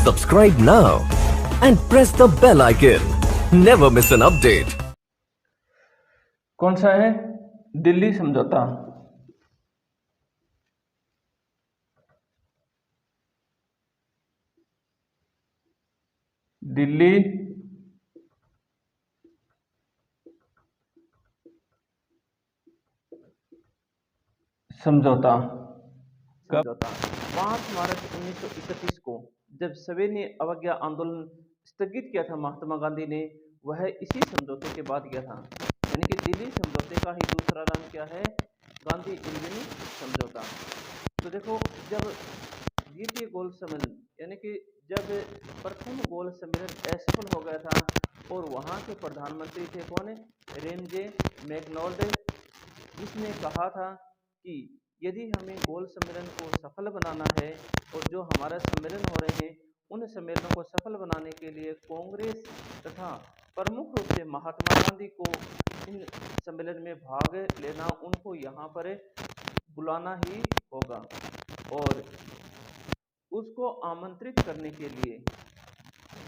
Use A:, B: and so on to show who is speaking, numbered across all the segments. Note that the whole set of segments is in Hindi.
A: Subscribe now and press the bell icon. Never miss an update.
B: कौन सा है? दिल्ली समझौता। दिल्ली समझौता 5 मार्च 1931 को जब सविनय अवज्ञा आंदोलन स्थगित किया था महात्मा गांधी ने, वह इसी समझौते के बाद किया था। यानी कि दिल्ली समझौते का ही दूसरा नाम क्या है? गांधी इरविन समझौता। तो देखो, जब द्वितीय गोल सम्मेलन यानी कि जब प्रथम गोल सम्मेलन असफल हो गया था और वहां के प्रधानमंत्री थे कौन? रेमजे मैकडॉनल्ड, जिसने कहा था कि यदि हमें गोल सम्मेलन को सफल बनाना है और जो हमारा सम्मेलन हो रहे हैं उन सम्मेलनों को सफल बनाने के लिए कांग्रेस तथा प्रमुख रूप से महात्मा गांधी को इन सम्मेलन में भाग लेना, उनको यहाँ पर बुलाना ही होगा। और उसको आमंत्रित करने के लिए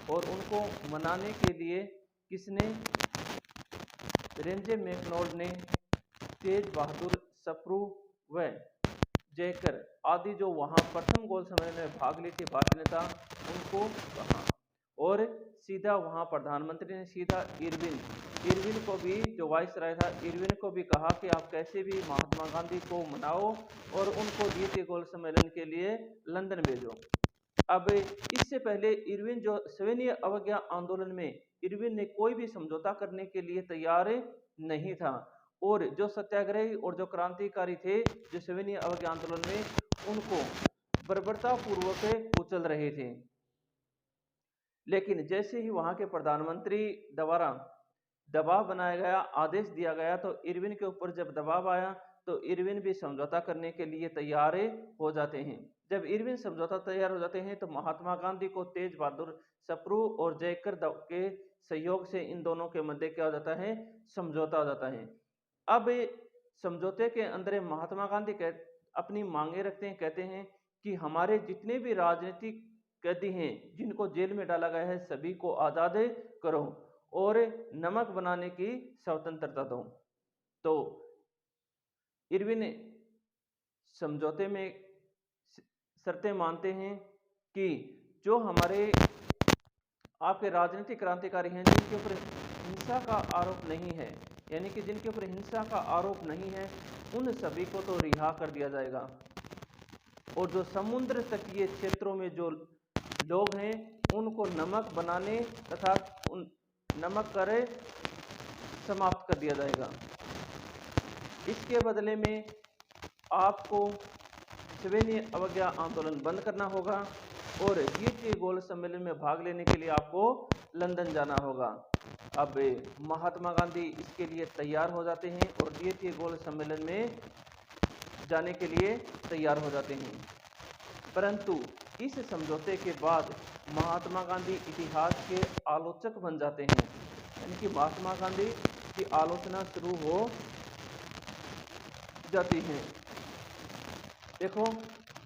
B: और उनको मनाने के लिए किसने? रेंजे मैकडॉनल्ड ने तेज बहादुर सप्रू व जयकर आदि जो वहां प्रथम गोल सम्मेलन में भाग ली थी भारतीय नेता, उनको कहा। और सीधा वहां प्रधानमंत्री ने सीधा इरविन को भी, जो वाइसराय था, इरविन को भी कहा कि आप कैसे भी महात्मा गांधी को मनाओ और उनको द्वितीय गोल सम्मेलन के लिए लंदन भेजो। अब इससे पहले इरविन, जो सविनय अवज्ञा आंदोलन में इरविन ने कोई भी समझौता करने के लिए तैयार नहीं था और जो सत्याग्रही और जो क्रांतिकारी थे जो सविनय अवज्ञा आंदोलन में, उनको बर्बरता पूर्वक कुचल रहे थे। लेकिन जैसे ही वहां के प्रधानमंत्री द्वारा दबाव बनाया गया, आदेश दिया गया, तो इरविन के ऊपर जब दबाव आया तो इरविन भी समझौता करने के लिए तैयार हो जाते हैं। जब इरविन समझौता तैयार हो जाते हैं तो महात्मा गांधी को तेज बहादुर सप्रू और जयकर के सहयोग से इन दोनों के मध्य क्या हो जाता है? समझौता हो जाता है। अब समझौते के अंदर महात्मा गांधी अपनी मांगे रखते हैं, कहते हैं कि हमारे जितने भी राजनीतिक कैदी हैं जिनको जेल में डाला गया है सभी को आजाद करो और नमक बनाने की स्वतंत्रता दो। तो इरविन समझौते में शर्तें मानते हैं कि जो हमारे आपके राजनीतिक क्रांतिकारी हैं जिनके ऊपर हिंसा का आरोप नहीं है, यानी कि जिनके ऊपर हिंसा का आरोप नहीं है, उन सभी को तो रिहा कर दिया जाएगा और जो समुद्र तटीय क्षेत्रों में जो लोग हैं उनको नमक बनाने तथा उन नमक कर समाप्त कर दिया जाएगा। इसके बदले में आपको सविनय अवज्ञा आंदोलन बंद करना होगा और द्वितीय गोल सम्मेलन में भाग लेने के लिए आपको लंदन जाना होगा। अब महात्मा गांधी इसके लिए तैयार हो जाते हैं और द्वितीय गोल सम्मेलन में जाने के लिए तैयार हो जाते हैं। परंतु इस समझौते के बाद महात्मा गांधी इतिहास के आलोचक बन जाते हैं, यानी कि महात्मा गांधी की आलोचना शुरू हो जाती है। देखो,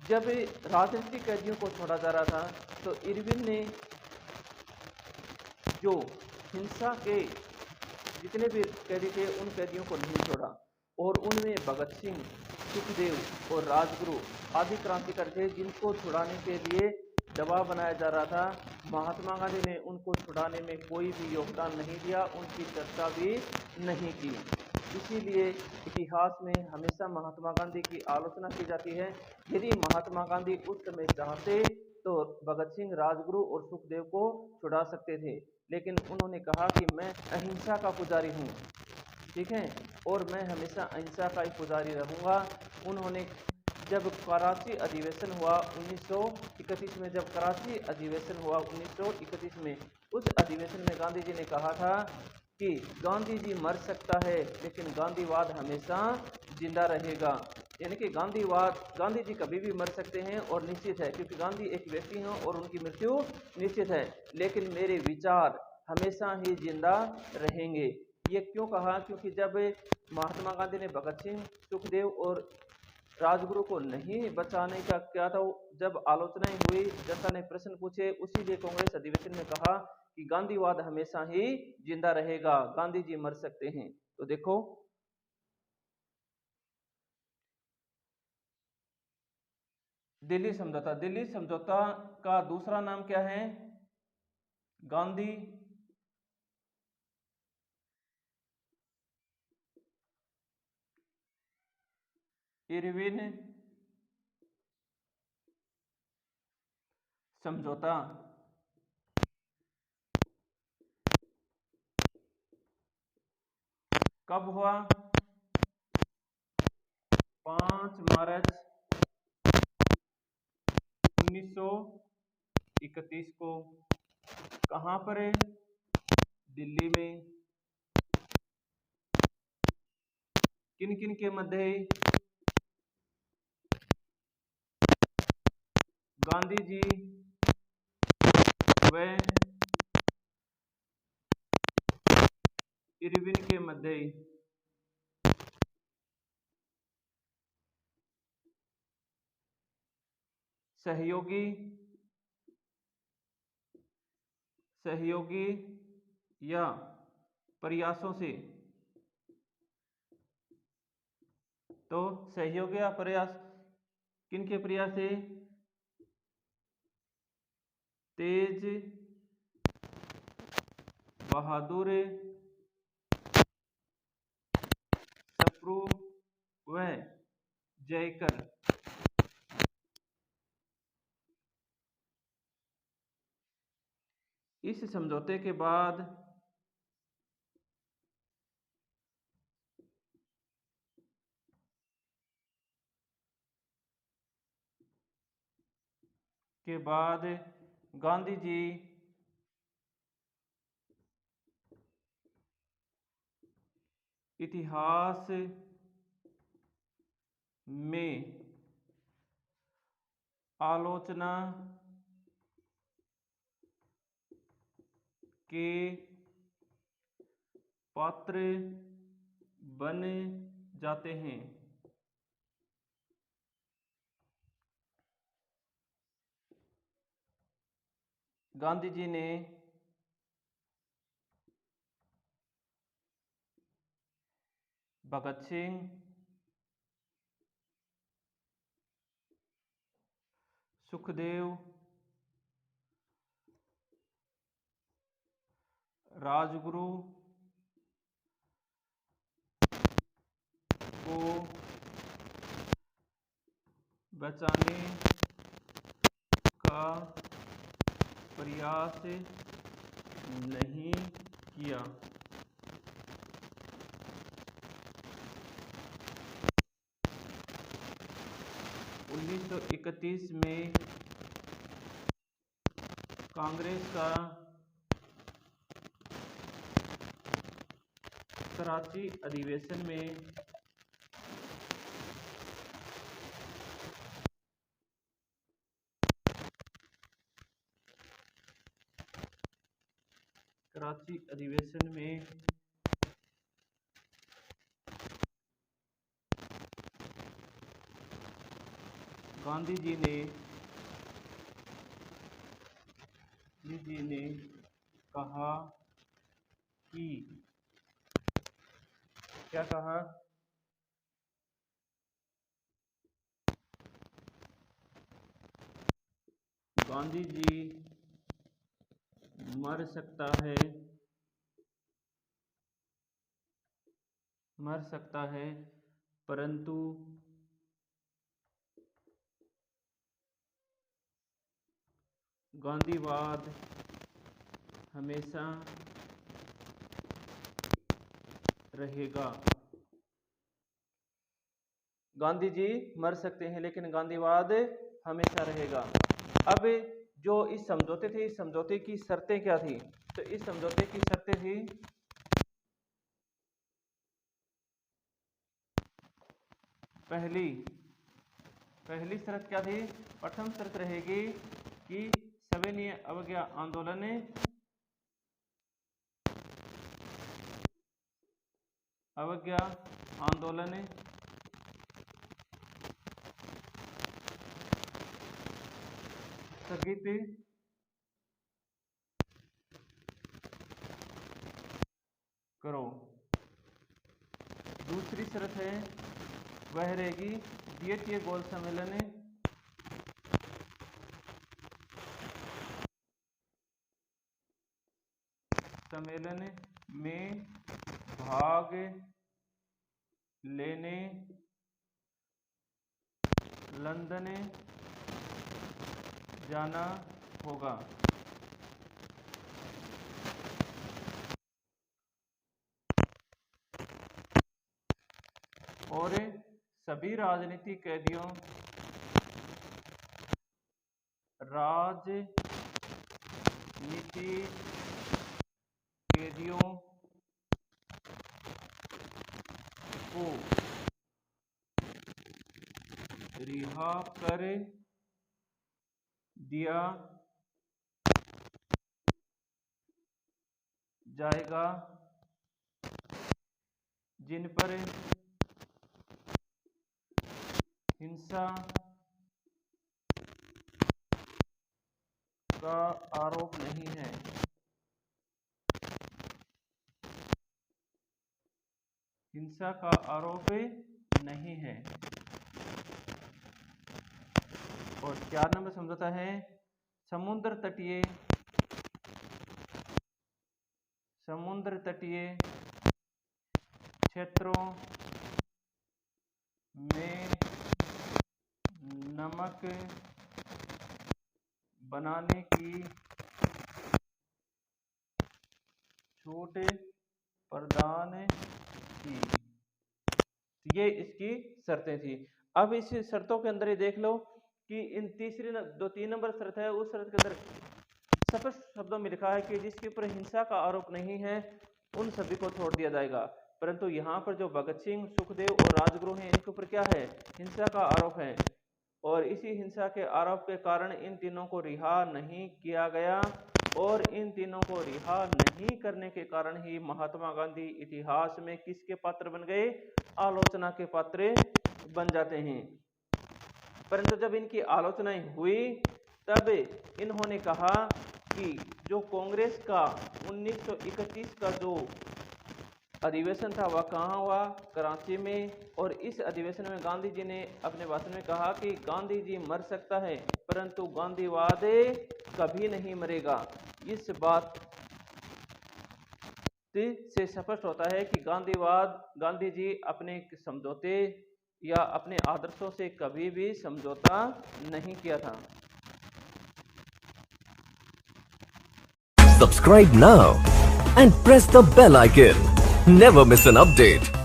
B: जब राजनीतिक कैदियों को छोड़ा जा रहा था तो इरविन ने जो हिंसा के जितने भी कैदी थे उन कैदियों को नहीं छोड़ा और उनमें भगत सिंह, सुखदेव और राजगुरु आदि क्रांतिकारी थे जिनको छुड़ाने के लिए दबाव बनाया जा रहा था। महात्मा गांधी ने उनको छुड़ाने में कोई भी योगदान नहीं दिया, उनकी चर्चा भी नहीं की। इसीलिए इतिहास में हमेशा महात्मा गांधी की आलोचना की जाती है। यदि महात्मा गांधी उस समय चाहते तो भगत सिंह, राजगुरु और सुखदेव को छुड़ा सकते थे, लेकिन उन्होंने कहा कि मैं अहिंसा का पुजारी हूँ, ठीक है, और मैं हमेशा अहिंसा का ही पुजारी रहूँगा। उन्होंने जब कराची अधिवेशन हुआ 1931 में, जब कराची अधिवेशन हुआ 1931 में, उस अधिवेशन में गांधी जी ने कहा था कि गांधी जी मर सकता है लेकिन गांधीवाद हमेशा जिंदा रहेगा। यानी कि गांधी जी कभी भी मर सकते हैं और निश्चित है, क्योंकि गांधी एक व्यक्ति हैं और उनकी मृत्यु निश्चित है, लेकिन मेरे विचार हमेशा ही जिंदा रहेंगे। ये क्यों कहा? क्योंकि जब महात्मा गांधी ने भगत सिंह, सुखदेव और राजगुरु को नहीं बचाने का क्या था, जब आलोचनाएं हुई, जनता ने प्रश्न पूछे, उसी लिए कांग्रेस अधिवेशन में कहा कि गांधीवाद हमेशा ही जिंदा रहेगा, गांधी जी मर सकते हैं। तो देखो, दिल्ली समझौता का दूसरा नाम क्या है? गांधी इरविन समझौता। कब हुआ? 5 मार्च 1931 को। कहां पर है? दिल्ली में। किन किन के मध्य है? गांधी जी व इरविन के मध्य है। सहयोगी सहयोगी या प्रयासों से। तो सहयोगी या प्रयास, किन के प्रयास से? तेज बहादुर सप्रू व जयकर। इस समझौते के बाद गांधी जी इतिहास में आलोचना के पात्र बन जाते हैं। गांधी जी ने भगत सिंह, सुखदेव, राजगुरु को बचाने का प्रयास नहीं किया। 1931 में कांग्रेस का कराची अधिवेशन में गांधी जी ने कहा कि, क्या कहा? गांधी जी मर सकता है, परंतु गांधीवाद हमेशा रहेगा। गांधी जी मर सकते हैं, लेकिन गांधीवाद हमेशा रहेगा। अब जो इस समझौते थे, इस समझौते की शर्तें क्या थी? तो इस समझौते की शर्तें थी, पहली शर्त क्या थी? प्रथम शर्त रहेगी कि सविनय अवज्ञा आंदोलन स्थगित करो। दूसरी शर्त है वह रहेगी द्वितीय गोल सम्मेलन में भाग लेने लंदन जाना होगा। और सभी राजनीतिक कैदियों को रिहा कर दिया जाएगा जिन पर हिंसा का आरोप नहीं है। हिंसा का आरोप नहीं है। और 4 नंबर समझौता है समुद्र तटीय क्षेत्रों में नमक बनाने की छूट प्रदान की। ये इसकी शर्तें थी। अब इस शर्तों के अंदर ये देख लो कि इन 3 नंबर शर्त है, उस शर्त के अंदर स्पष्ट शब्दों में लिखा है कि जिसके ऊपर हिंसा का आरोप नहीं है उन सभी को छोड़ दिया जाएगा। परंतु यहाँ पर जो भगत सिंह, सुखदेव और राजगुरु हैं इनके ऊपर क्या है? हिंसा का आरोप है। और इसी हिंसा के आरोप के कारण इन तीनों को रिहा नहीं किया गया। और इन तीनों को रिहा नहीं करने के कारण ही महात्मा गांधी इतिहास में किसके पात्र बन गए? आलोचना के पात्र बन जाते हैं। परंतु जब इनकी आलोचनाएं हुई तब इन्होंने कहा कि जो कांग्रेस का 1931 का जो अधिवेशन था वह कहाँ हुआ? कराची में। और इस अधिवेशन में गांधी जी ने अपने भाषण में कहा कि गांधी जी मर सकता है परंतु गांधीवाद कभी नहीं मरेगा। इस बात से स्पष्ट होता है कि गांधी जी अपने समझौते या अपने आदर्शों से कभी भी समझौता नहीं किया था।
A: Subscribe now and press the bell icon. Never miss an update.